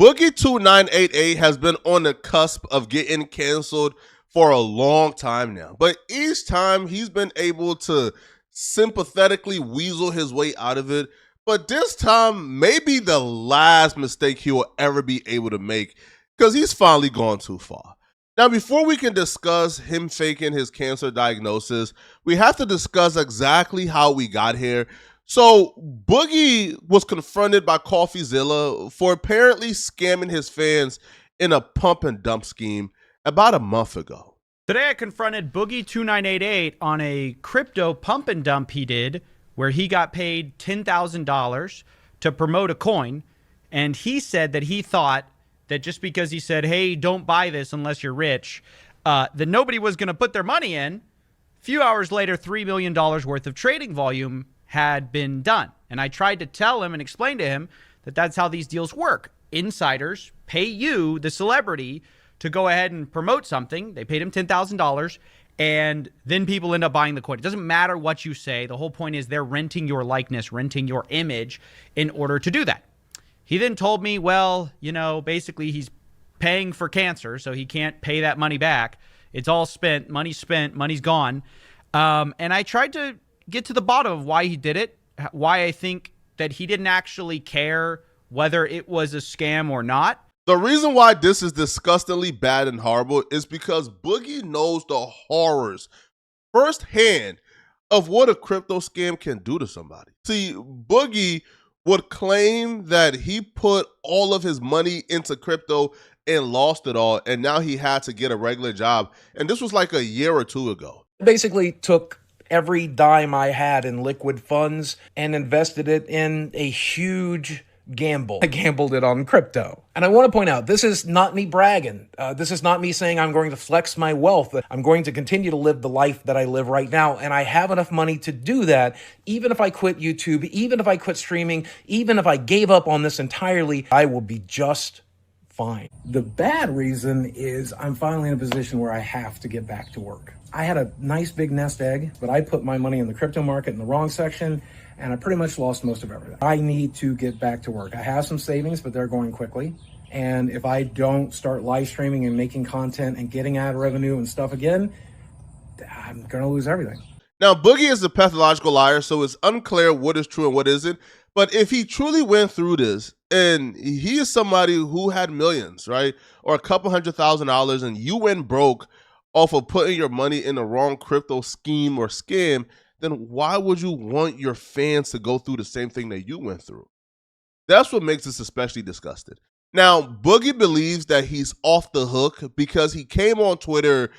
Boogie 2988 has been on the cusp of getting canceled for a long time now, but each time he's been able to sympathetically weasel his way out of it. But this time, maybe the last mistake he will ever be able to make, because he's finally gone too far. Now, before we can discuss him faking his cancer diagnosis, we have to discuss exactly how we got here. So, Boogie was confronted by CoffeeZilla for apparently scamming his fans in a pump and dump scheme about a month ago. Today, I confronted Boogie2988 on a crypto pump and dump he did, where he got paid $10,000 to promote a coin, and he said that he thought that just because he said, hey, don't buy this unless you're rich, that nobody was going to put their money in. A few hours later, $3 million worth of trading volume had been done. And I tried to tell him and explain to him that that's how these deals work. Insiders pay you, the celebrity, to go ahead and promote something. They paid him $10,000, and then people end up buying the coin. It doesn't matter what you say. The whole point is they're renting your likeness, renting your image in order to do that. He then told me, well, you know, basically he's paying for cancer, so he can't pay that money back. It's all spent, money's gone. And I tried to get to the bottom of why he did it, why I think that he didn't actually care whether it was a scam or not. The reason why this is disgustingly bad and horrible is because Boogie knows the horrors firsthand of what a crypto scam can do to somebody. See, Boogie would claim that he put all of his money into crypto and lost it all, and now he had to get a regular job. And this was like a year or two ago. Basically took every dime I had in liquid funds and invested it in a huge gamble. I gambled it on crypto. And I want to point out, this is not me bragging. This is not me saying I'm going to flex my wealth. I'm going to continue to live the life that I live right now. And I have enough money to do that. Even if I quit YouTube, even if I quit streaming, even if I gave up on this entirely, I will be just fine. The bad reason is I'm finally in a position where I have to get back to work. I had a nice big nest egg, but I put my money in the crypto market in the wrong section, and I pretty much lost most of everything. I need to get back to work. I have some savings, but they're going quickly. And if I don't start live streaming and making content and getting ad revenue and stuff again, I'm going to lose everything. Now, Boogie is a pathological liar, so it's unclear what is true and what isn't. But if he truly went through this, and he is somebody who had millions, right, or a couple $100,000, and you went broke off of putting your money in the wrong crypto scheme or scam, then why would you want your fans to go through the same thing that you went through? That's what makes this especially disgusting. Now, Boogie believes that he's off the hook because he came on Twitter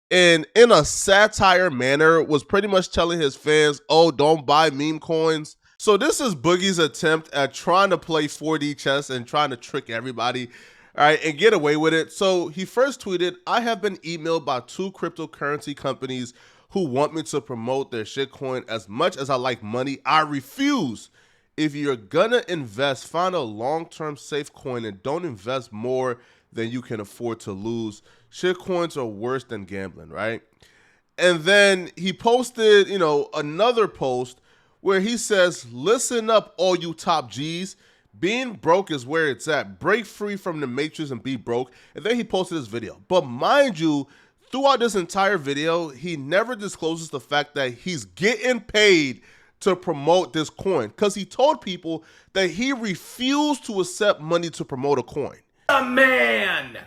and in a satire manner was pretty much telling his fans, oh, don't buy meme coins. So this is Boogie's attempt at trying to play 4D chess and trying to trick everybody, all right, and get away with it. So he first tweeted, I have been emailed by 2 cryptocurrency companies who want me to promote their shitcoin. As much as I like money, I refuse. If you're gonna invest, find a long-term safe coin and don't invest more than you can afford to lose. Shitcoins are worse than gambling, right? And then he posted, another post where he says, listen up, all you top G's. Being broke is where it's at. Break free from the matrix and be broke. And then he posted this video. But mind you, throughout this entire video, he never discloses the fact that he's getting paid to promote this coin because he told people that he refused to accept money to promote a coin. A man!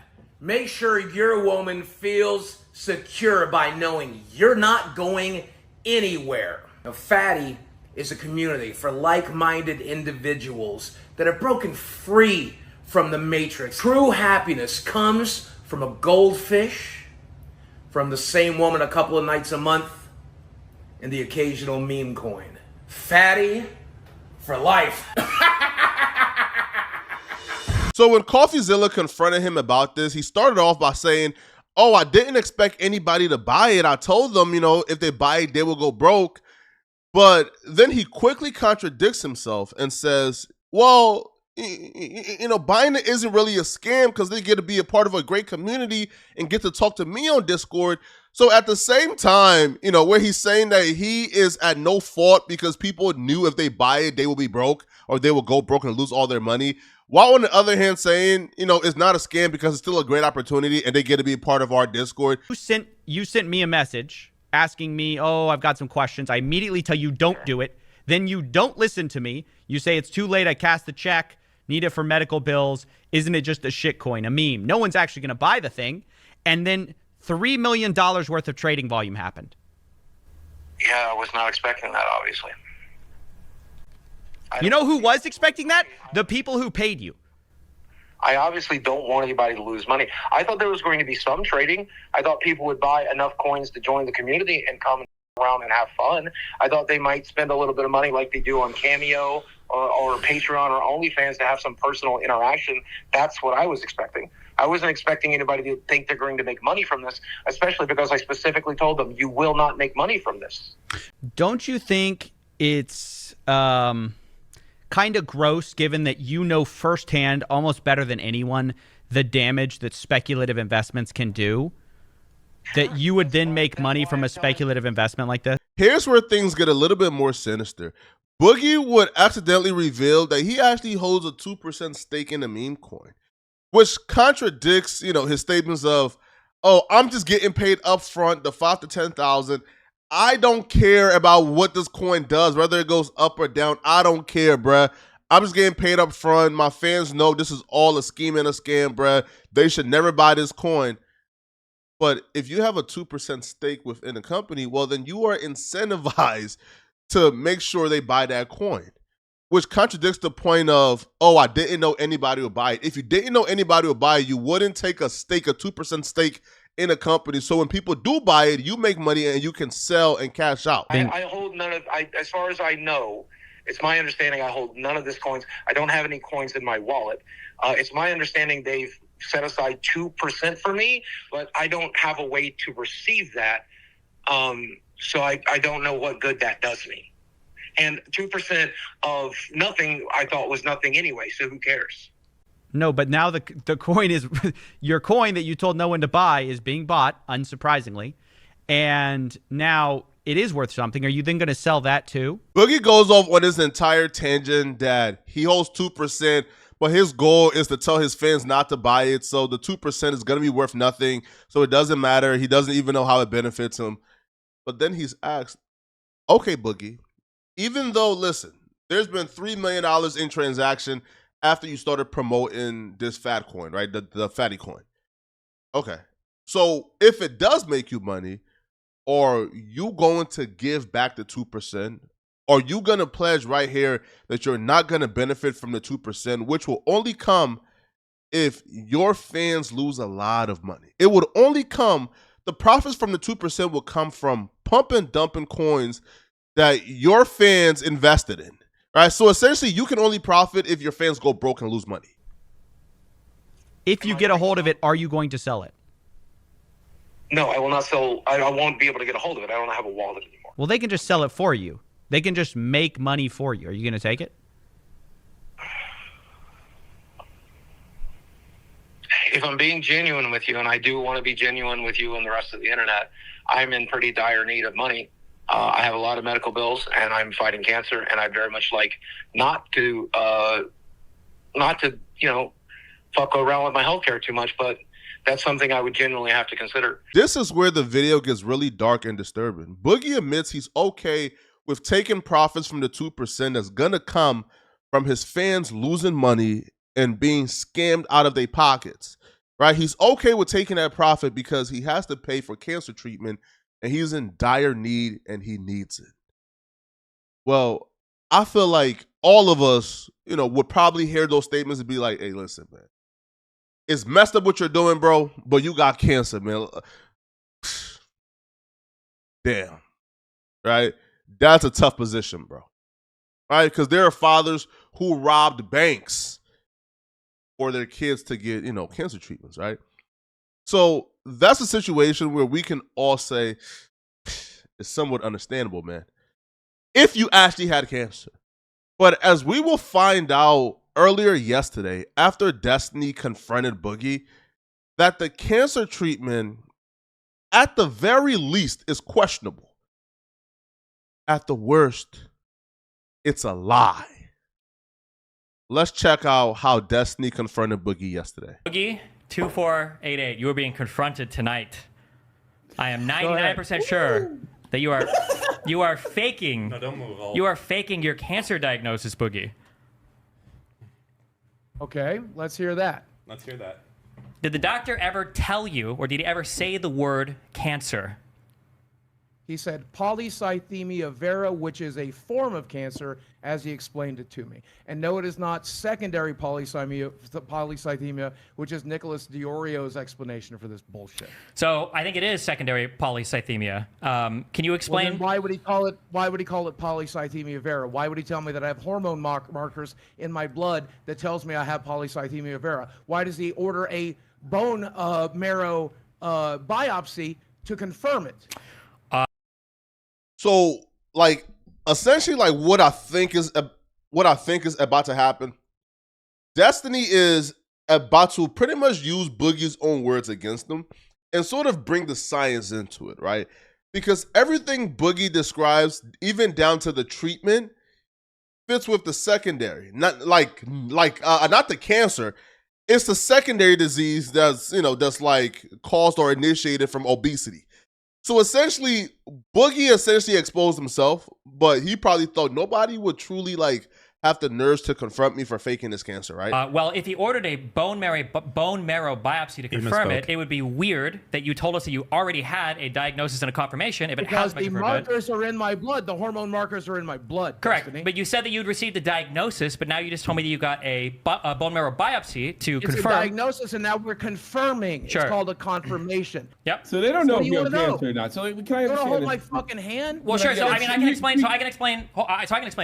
Make sure your woman feels secure by knowing you're not going anywhere. A fatty is a community for like-minded individuals that are broken free from the matrix. True happiness comes from a goldfish, from the same woman a couple of nights a month, and the occasional meme coin. Fatty for life. So when CoffeeZilla confronted him about this, he started off by saying, oh, I didn't expect anybody to buy it. I told them, if they buy it, they will go broke. But then he quickly contradicts himself and says, well, buying it isn't really a scam because they get to be a part of a great community and get to talk to me on Discord. So at the same time, where he's saying that he is at no fault because people knew if they buy it, they will be broke or they will go broke and lose all their money. while on the other hand saying, it's not a scam because it's still a great opportunity and they get to be a part of our Discord. You sent me a message asking me, oh, I've got some questions. I immediately tell you don't do it. Then you don't listen to me. You say it's too late. I cast the check. Need it for medical bills. Isn't it just a shit coin, a meme? No one's actually going to buy the thing. And then $3 million worth of trading volume happened. Yeah, I was not expecting that, obviously. You know who was expecting that? The people who paid you. I obviously don't want anybody to lose money. I thought there was going to be some trading. I thought people would buy enough coins to join the community and come around and have fun. I thought they might spend a little bit of money like they do on Cameo or Patreon or OnlyFans to have some personal interaction. That's what I was expecting. I wasn't expecting anybody to think they're going to make money from this, especially because I specifically told them, you will not make money from this. Don't you think it's kind of gross, given that you know firsthand, almost better than anyone, the damage that speculative investments can do, that you would then make money from a speculative investment like this? Here's where things get a little bit more sinister. Boogie would accidentally reveal that he actually holds a 2% stake in a meme coin, which contradicts, his statements of, oh, I'm just getting paid up front, the 5 to 10,000. I don't care about what this coin does, whether it goes up or down. I don't care, bruh. I'm just getting paid up front. My fans know this is all a scheme and a scam, bruh. They should never buy this coin. But if you have a 2% stake within a company, well, then you are incentivized to make sure they buy that coin, which contradicts the point of, oh, I didn't know anybody would buy it. If you didn't know anybody would buy it, you wouldn't take a 2% stake in a company. So when people do buy it, you make money and you can sell and cash out. I hold none of, as far as I know, it's my understanding I hold none of these coins. I don't have any coins in my wallet. It's my understanding they've set aside 2% for me, but I don't have a way to receive that. So I don't know what good that does me. And 2% of nothing I thought was nothing anyway, so who cares? No, but now the coin is your coin that you told no one to buy is being bought, unsurprisingly, and now it is worth something. Are you then going to sell that too? Boogie goes off on his entire tangent that he holds 2%, but his goal is to tell his fans not to buy it, so the 2% is going to be worth nothing, so it doesn't matter. He doesn't even know how it benefits him. But then he's asked, okay, Boogie, even though, listen, there's been $3 million in transaction after you started promoting this fat coin, right? The fatty coin. Okay. So if it does make you money, are you going to give back the 2%? Are you going to pledge right here that you're not going to benefit from the 2%, which will only come if your fans lose a lot of money? It would only come, the profits from the 2% will come from pumping, dumping coins that your fans invested in. All right, so essentially, you can only profit if your fans go broke and lose money. If you get a hold of it, are you going to sell it? No, I will not sell. I won't be able to get a hold of it. I don't have a wallet anymore. Well, they can just sell it for you. They can just make money for you. Are you going to take it? If I'm being genuine with you, and I do want to be genuine with you and the rest of the internet, I'm in pretty dire need of money. I have a lot of medical bills, and I'm fighting cancer, and I very much like not to fuck around with my healthcare too much, but that's something I would genuinely have to consider. This is where the video gets really dark and disturbing. Boogie admits he's okay with taking profits from the 2% that's gonna come from his fans losing money and being scammed out of their pockets, right? He's okay with taking that profit because he has to pay for cancer treatment and he's in dire need and he needs it. Well, I feel like all of us, would probably hear those statements and be like, hey, listen, man, it's messed up what you're doing, bro, but you got cancer, man. Damn, right? That's a tough position, bro, right? Because there are fathers who robbed banks for their kids to get, cancer treatments, right? So that's a situation where we can all say it's somewhat understandable, man, if you actually had cancer. But as we will find out earlier yesterday, after Destiny confronted Boogie, that the cancer treatment, at the very least, is questionable. At the worst, it's a lie. let's check out how Destiny confronted Boogie yesterday. Boogie 2488, you are being confronted tonight. I am 99% sure that you are faking. No, don't move. You are faking your cancer diagnosis, Boogie. Okay, let's hear that. Let's hear that. Did the doctor ever tell you, or did he ever say the word cancer? He said polycythemia vera, which is a form of cancer, as he explained it to me. And no, it is not secondary polycythemia, which is Nicholas Diorio's explanation for this bullshit. So I think it is secondary polycythemia. Can you explain? Well, then why would he call it? Why would he call it polycythemia vera? Why would he tell me that I have hormone markers in my blood that tells me I have polycythemia vera? Why does he order a bone marrow biopsy to confirm it? So, like, essentially, like what I think is about to happen. Destiny is about to pretty much use Boogie's own words against him and sort of bring the science into it, right? Because everything Boogie describes, even down to the treatment, fits with the secondary. Not not the cancer. It's the secondary disease that's like caused or initiated from obesity. So essentially, Boogie exposed himself, but he probably thought nobody would truly have the nerves to confront me for faking this cancer, right? Well, if he ordered a bone marrow biopsy to confirm it, it would be weird that you told us that you already had a diagnosis and a confirmation. If it has because the markers are in my blood, the hormone markers are in my blood. Correct, Destiny. but you said that you'd received a diagnosis, but now you just told me that you got a bone marrow biopsy to confirm. It's a diagnosis, and now we're confirming. Sure. It's called a confirmation. Yep. So they don't know What if do you you have wanna cancer know? or not. So can I You want to understand hold this? my fucking hand? Well, sure. So I can explain. So I can explain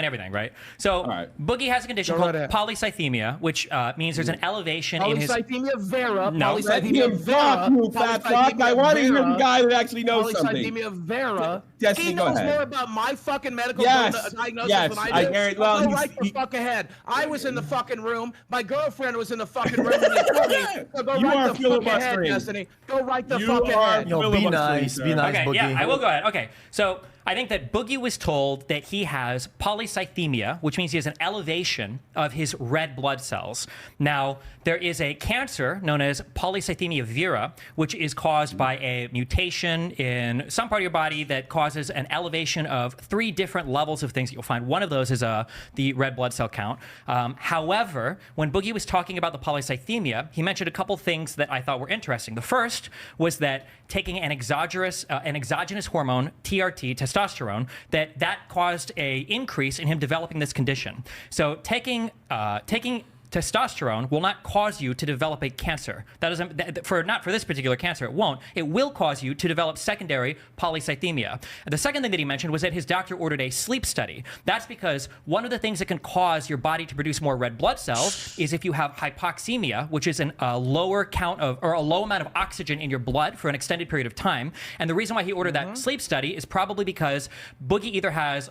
everything, right? So right. Boogie has a condition Go called right ahead. polycythemia, which means there's an elevation in his. Polycythemia vera. No. Let Polycythemia him talk, you fat fuck. I want to hear the guy that actually knows something. Polycythemia vera. Destiny, He go knows ahead. more about my fucking medical Yes, diagnosis yes, than I I do. guarantee- well, Go he's- right the he- fuck ahead. I was in the fucking room. My girlfriend was in the fucking room. And they told me, so go You right are the fuck ahead, filibustering. Destiny. Go right the You fuck are ahead. Yo, be filibustering, nice, sir. be nice, Okay, Boogie. yeah, I will go ahead. Okay, so I think that Boogie was told that he has polycythemia, which means he has an elevation of his red blood cells. Now, there is a cancer known as polycythemia vera, which is caused by a mutation in some part of your body that causes an elevation of 3 different levels of things that you'll find. One of those is the red blood cell count. However, when Boogie was talking about the polycythemia, he mentioned a couple things that I thought were interesting. The first was that taking an exogenous hormone, TRT, testosterone, that caused a increase in him developing this condition. So taking testosterone will not cause you to develop a cancer. That doesn't, not for this particular cancer, it won't. It will cause you to develop secondary polycythemia. The second thing that he mentioned was that his doctor ordered a sleep study. That's because one of the things that can cause your body to produce more red blood cells is if you have hypoxemia, which is a lower count of, or a low amount of oxygen in your blood for an extended period of time. And the reason why he ordered that sleep study is probably because Boogie either has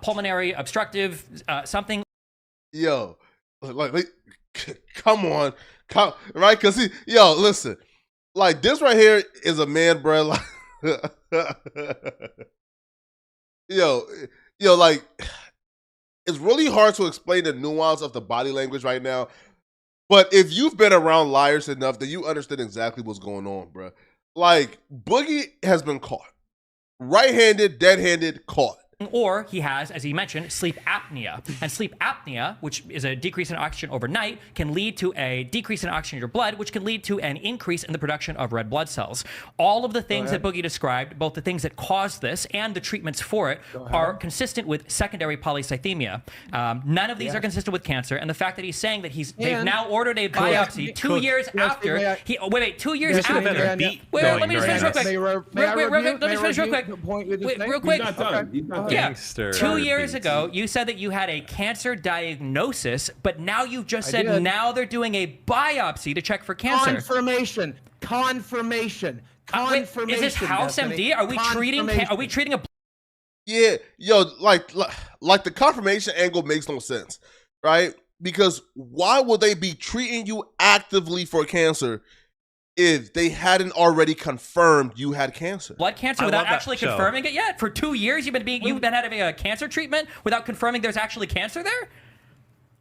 pulmonary obstructive something. Yo, like come on, right? Because listen, like this right here is a man, bro. Like, like it's really hard to explain the nuance of the body language right now. But if you've been around liars enough, then you understand exactly what's going on, bro. Like Boogie has been caught, right-handed, dead-handed, caught. Or he has, as he mentioned, sleep apnea. And sleep apnea, which is a decrease in oxygen overnight, can lead to a decrease in oxygen in your blood, which can lead to an increase in the production of red blood cells. All of the things that Boogie described, both the things that cause this and the treatments for it, are consistent with secondary polycythemia. None of these are consistent with cancer. And the fact that he's saying that they've now ordered a biopsy 2 years after. 2 years after. Let me just finish real quick. Let me finish real quick. Real quick. He's not done. He's not done. Yeah. Gangster 2 years beats. ago, you said that you had a cancer diagnosis, but now you've just said now they're doing a biopsy to check for cancer. Confirmation. Wait, is this House Destiny. MD? Are we treating a Yeah, yo, like the confirmation angle makes no sense, right? Because why would they be treating you actively for cancer if they hadn't already confirmed you had cancer? blood cancer I without love that actually show. confirming it yet? For 2 years, you've been having a cancer treatment without confirming there's actually cancer there?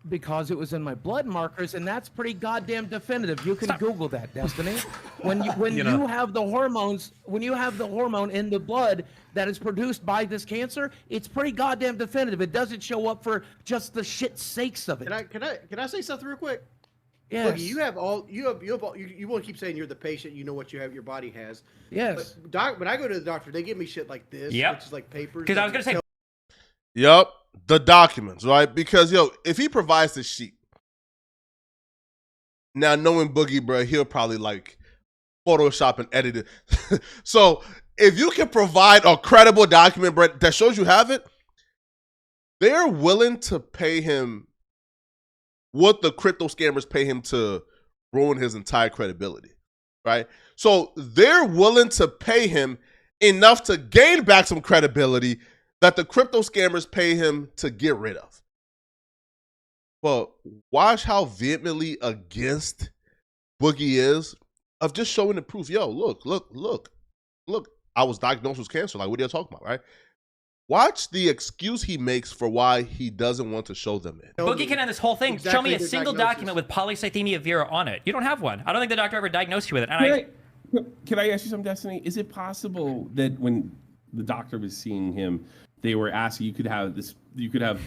because it was in my blood markers, and that's pretty goddamn definitive. You can Google that, Destiny. When you have the hormones, when you have the hormone in the blood that is produced by this cancer, it's pretty goddamn definitive. It doesn't show up for just the shit sakes of it. Can I say something real quick? Yes. Boogie, you want to keep saying you're the patient, you know what you have, your body has. Yes. But when I go to the doctor, they give me shit like this, which is like papers. Because I was gonna say, Yep, the documents, right? Because if he provides the sheet, now knowing Boogie, bro, he'll probably like Photoshop and edit it. So if you can provide a credible document, bro, that shows you have it, they're willing to pay him what the crypto scammers pay him to ruin his entire credibility, right? So they're willing to pay him enough to gain back some credibility that the crypto scammers pay him to get rid of. But watch how vehemently against Boogie is of just showing the proof. Yo, look. I was diagnosed with cancer. Like, what are you talking about, right? Watch the excuse he makes for why he doesn't want to show them it. Boogie can end this whole thing. Show me a single document with polycythemia vera on it. You don't have one. I don't think the doctor ever diagnosed you with it. And Can I ask you something, Destiny? Is it possible that when the doctor was seeing him, they were asking you could have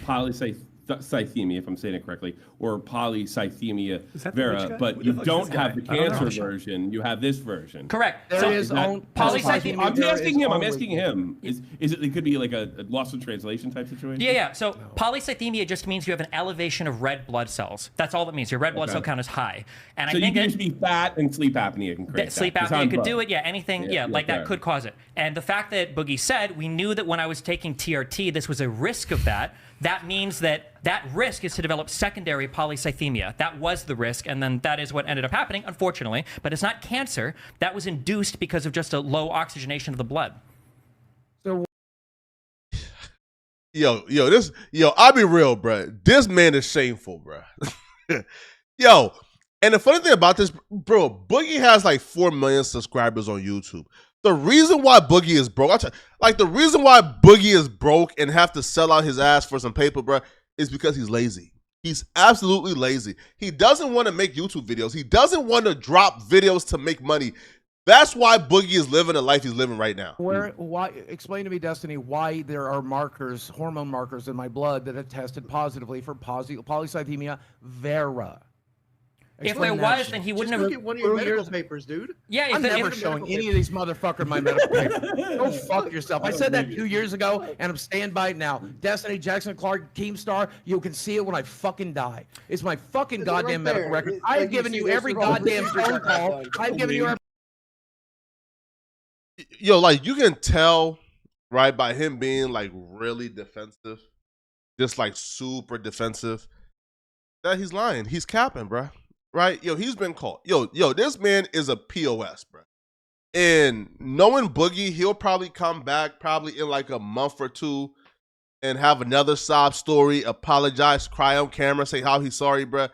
polycythemia, if I'm saying it correctly, or polycythemia vera, but you don't have the cancer version. You have this version. Correct. There is polycythemia. I'm asking him. Is it? It could be like a loss of translation type situation. Yeah. So polycythemia just means you have an elevation of red blood cells. That's all it means. Your red blood cell count is high. And So I think you can just be fat and sleep apnea can create sleep that. apnea could do it. Yeah, anything. Yeah, Like that fair. could cause it. And the fact that Boogie said we knew that when I was taking TRT, this was a risk of that. That means that risk is to develop secondary polycythemia. That was the risk, and then that is what ended up happening, unfortunately. But it's not cancer. That was induced because of just a low oxygenation of the blood. So I'll be real, bro. This man is shameful, bro. And the funny thing about this, bro, Boogie has like 4 million subscribers on YouTube. The reason why Boogie is broke, the reason why Boogie is broke and have to sell out his ass for some paper, bro, is because he's lazy. He's absolutely lazy. He doesn't want to make YouTube videos. He doesn't want to drop videos to make money. That's why Boogie is living the life he's living right now. why? Explain to me, Destiny, why there are markers, hormone markers in my blood that have tested positively for polycythemia vera. If there was, then he wouldn't have. Look at one of your medical papers, dude. Yeah, I'm never showing any of these motherfuckers my medical paper. Go fuck yourself. I said that 2 years ago, and I'm staying by it now. Destiny Jackson Clark, Keemstar, you can see it when I fucking die. It's my fucking goddamn medical record. I've given you every goddamn phone call. I've given you every. You can tell, right, by him being like really defensive, just like super defensive, that he's lying. He's capping, bro. Right? He's been caught. This man is a POS, bro. And knowing Boogie, he'll probably come back probably in like a month or two and have another sob story, apologize, cry on camera, say how he's sorry, bro.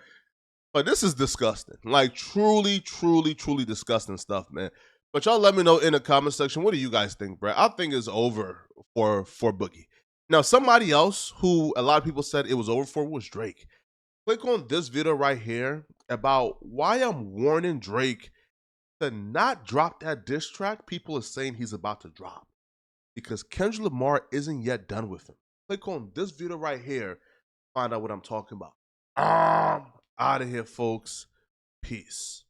But this is disgusting. Like truly, truly, truly disgusting stuff, man. But y'all let me know in the comment section, what do you guys think, bro? I think it's over for Boogie. Now, somebody else who a lot of people said it was over for was Drake. Click on this video right here about why I'm warning Drake to not drop that diss track people are saying he's about to drop. Because Kendrick Lamar isn't yet done with him. Click on this video right here, find out what I'm talking about. Out of here, folks. Peace.